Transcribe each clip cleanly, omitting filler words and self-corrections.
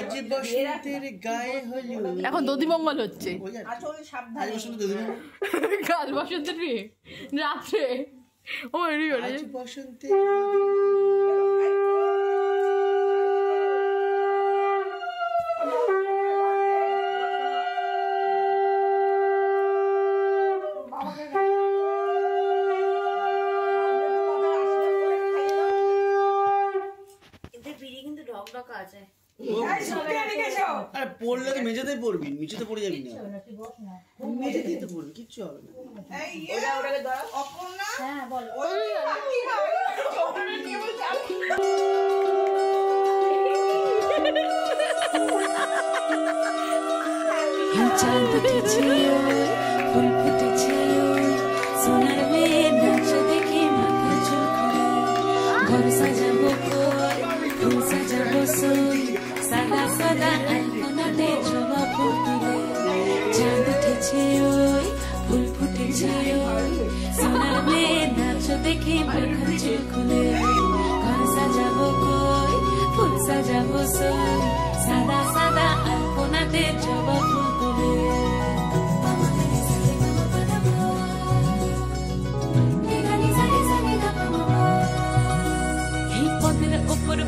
আজ বসন্তের গায়ে হলো। এখন দধিমঙ্গল হচ্ছে, কাল বসন্তের বিয়ে রাত্রে। ও আজ বসন্তে পড়লে তো মেঝেতেই পড়বি, নিচেতে পড়ে যাবি না, মেঝেতেই তো পড়বি, কিচ্ছু হবে না। চাঁদ উঠেছে ফুল ফুটেছে সোনার মেয়ে নাচ দেখে মাথা চুলকুলে ঘর সাজাবো ফুল সাজাবো সই সাদা সাদা আলপনাতে জবা ফুল তুলে চাঁদ উঠেছে ফুল ফুটেছে সোনার মেয়ে নাচ দেখে মাথা চুলকুলে ঘর সাজাবো ফুল সাজাবো সই সাদা সাদা আলপনাতে জবা ফুল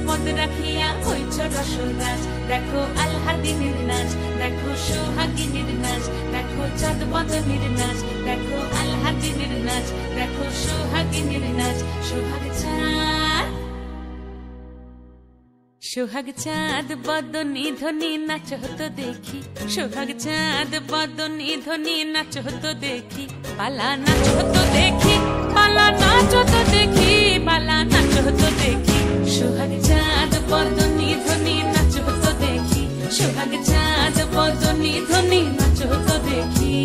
পদ রাখিয়া হইছ রসরাজ দেখো আলহাদিনের নাচ দেখো সোহাগিনীর নাচ দেখো চাঁদ বদনের নাচ দেখো আলহাদিনের নাচ দেখো সোহাগিনীর নাচ সোহাগ চাঁদ বদনী ধ্বনি নাচ হতো দেখি সোহাগ চাঁদ বদনী ধ্বনি নাচ হতো দেখি পালা নাচ হতো দেখি পালা নাচ হতো দেখি পালা নাচ হতো দেখি সোহাগ চাঁদ বদনী ধ্বনি নাচ হতো দেখি সোহাগ চাঁদ বদনী ধ্বনি নাচ হতো দেখি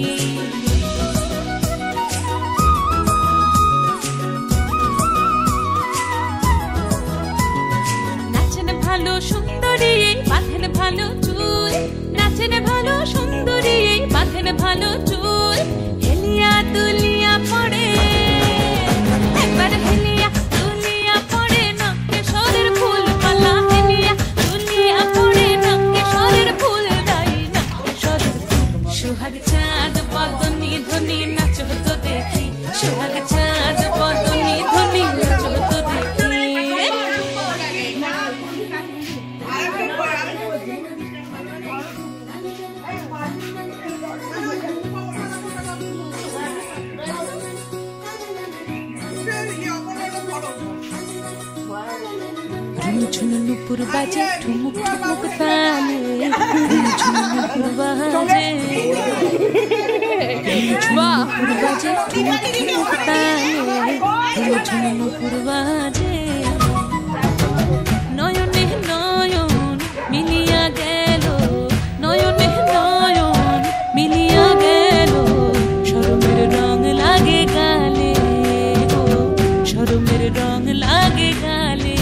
নাচেন ভালো সুন্দরী বাঁধেন ভালো চুল নাচেন ভালো সুন্দরী বাঁধেন ভালো চুল হেলিয়া দুলিয়া পড়ে একবার হেলিয়া দুলিয়া পড়ে নকেশ্বরের ফুল পালা হেলিয়া দুলিয়া পড়ে নকেশ্বরের ফুল দাই নকেশ্বরের সোহাগ চাঁদ বদনী ধ্বনি নাচ হতো দেখি সোহাগ চাঁদ বদনী ধ্বনি নাচ হতো দেখি নুপুর বাজে ঠুমুক ঠুমুক তালে নুপুর বাজে নুপুর বাজে ঠুমুক ঠুমুক তালে নুপুর বাজে নয়নে নয়ন মিলিয়া গেল নয়নে নয়ন মিলিয়া গেল শরমের রং লাগে গালে শরমের রং লাগে গালে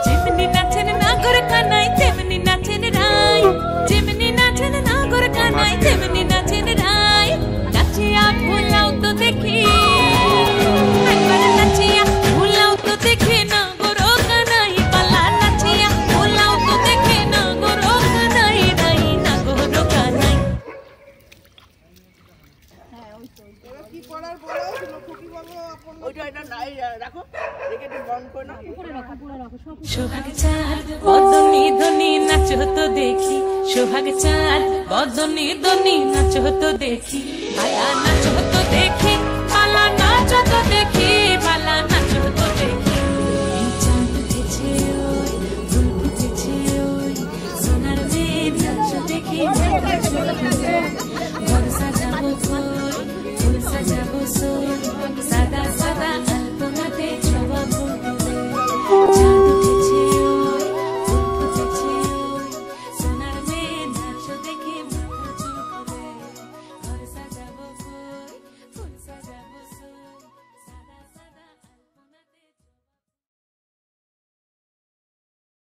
যেমনি নাচেন নাগর কানাই তেমনি নাচেন রাই যেমনি নাচেন নাগর কানাই তেমনি নাচেন রাই নাচিয়া ভুলাও তো দেখি একবার নাচিয়া ভুলাও তো দেখি নাগর কানাই পালা নাচিয়া ভুলাও তো দেখি নাগর কানাই রাই নাগর কানাই কি পড়ার বলো খুকি বলো ওইটা এটা নাই রাখো দেখে একটু বন্ধ করে না উপরে রাখো সোহাগ চাঁদ বদনী ধ্বনি নাচ হতো দেখি সোহাগ চাঁদ বদনী ধ্বনি নাচ হতো দেখি পালা নাচ হতো দেখি পালা নাচ হতো দেখি পালা